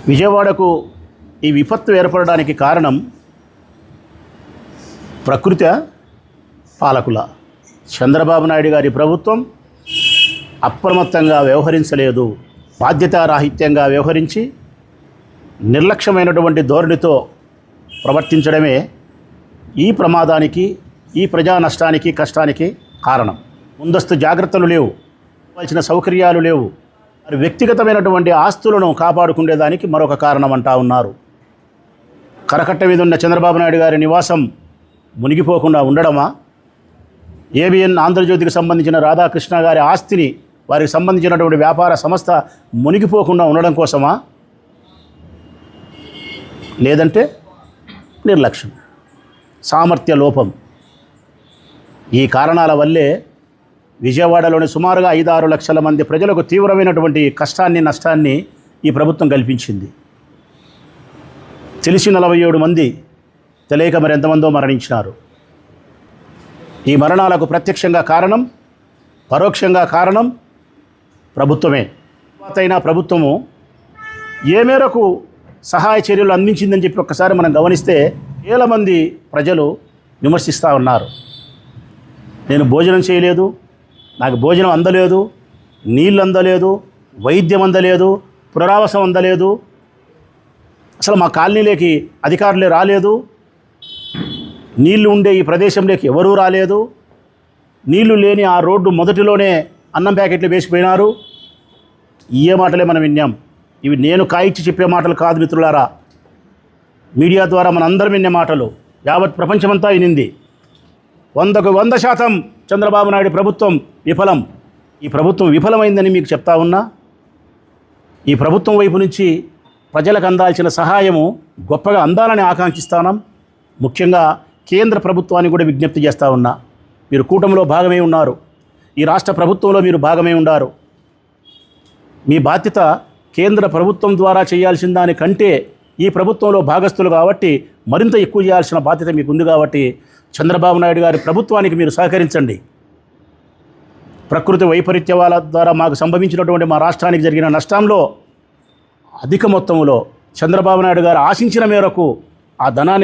విజయవాడకు ఈ విపత్తు ఏర్పడడానికి కారణం ప్రకృతి పాలకుల చంద్రబాబు నాయుడు గారి ప్రభుత్వం అప్రమత్తంగా వ్యవహరించలేదు. బాధ్యతారాహిత్యంగా వ్యవహరించి నిర్లక్ష్యమైనటువంటి ధోరణితో ప్రవర్తించడమే ఈ ప్రమాదానికి, ఈ ప్రజా నష్టానికి, కష్టానికి కారణం. ముందస్తు జాగ్రత్తలు లేవు, కావాల్సిన సౌకర్యాలు లేవు. వారి వ్యక్తిగతమైనటువంటి ఆస్తులను కాపాడుకునేదానికి మరొక కారణం అంటా ఉన్నారు. కరకట్ట మీద ఉన్న చంద్రబాబు నాయుడు గారి నివాసం మునిగిపోకుండా ఉండడమా? ఏబిఎన్ ఆంధ్రజ్యోతికి సంబంధించిన రాధాకృష్ణ గారి ఆస్తిని, వారికి సంబంధించినటువంటి వ్యాపార సంస్థ మునిగిపోకుండా ఉండడం కోసమా? లేదంటే నిర్లక్ష్యం, సామర్థ్య లోపం. ఈ కారణాల వల్లే విజయవాడలోని సుమారుగా 5-6 లక్షల మంది ప్రజలకు తీవ్రమైనటువంటి కష్టాన్ని, నష్టాన్ని ఈ ప్రభుత్వం కల్పించింది. తెలిసి 47 మంది, తెలియక మరి ఎంతమందో మరణించినారు. ఈ మరణాలకు ప్రత్యక్షంగా కారణం, పరోక్షంగా కారణం ప్రభుత్వమే. అయినా ప్రభుత్వము ఏ మేరకు సహాయ చర్యలు అందించిందని చెప్పి ఒక్కసారి మనం గమనిస్తే వేల మంది ప్రజలు విమర్శిస్తూ ఉన్నారు. నేను భోజనం చేయలేదు, నాకు భోజనం అందలేదు, నీళ్ళు అందలేదు, వైద్యం అందలేదు, పునరావాసం అందలేదు, అసలు మా కాలనీలోకి అధికారులే రాలేదు, నీళ్లు ఉండే ఈ ప్రదేశంలోకి ఎవరూ రాలేదు, నీళ్లు లేని ఆ రోడ్డు మొదటిలోనే అన్నం ప్యాకెట్లు వేసిపోయినారు. ఏ మాటలే మనం విన్నాం. ఇవి నేను కాయిచ్చి చెప్పే మాటలు కాదు మిత్రులారా. మీడియా ద్వారా మనందరం వినే మాటలు, యావత్ ప్రపంచమంతా వినింది. 100% చంద్రబాబు నాయుడు ప్రభుత్వం విఫలం. ఈ ప్రభుత్వం విఫలమైందని మీకు చెప్తా ఉన్నా. ఈ ప్రభుత్వం వైపు నుంచి ప్రజలకు అందాల్సిన సహాయము గొప్పగా అందాలని ఆకాంక్షిస్తున్నాం. ముఖ్యంగా కేంద్ర ప్రభుత్వాన్ని కూడా విజ్ఞప్తి చేస్తూ ఉన్నా. మీరు కూటమిలో భాగమై ఉన్నారు, ఈ రాష్ట్ర ప్రభుత్వంలో మీరు భాగమై ఉన్నారు. మీ బాధ్యత కేంద్ర ప్రభుత్వం ద్వారా చేయాల్సిన దానికంటే ఈ ప్రభుత్వంలో భాగస్థులు కాబట్టి మరింత ఎక్కువ చేయాల్సిన బాధ్యత మీకు ఉంది. కాబట్టి చంద్రబాబు నాయుడు గారి ప్రభుత్వానికి మీరు సహకరించండి. ప్రకృతి వైపరీత్యాల ద్వారా మాకు సంభవించినటువంటి మా రాష్ట్రానికి జరిగిన నష్టంలో అధిక మొత్తంలో చంద్రబాబు నాయుడు గారు ఆశించిన మేరకు ఆ ధనాన్ని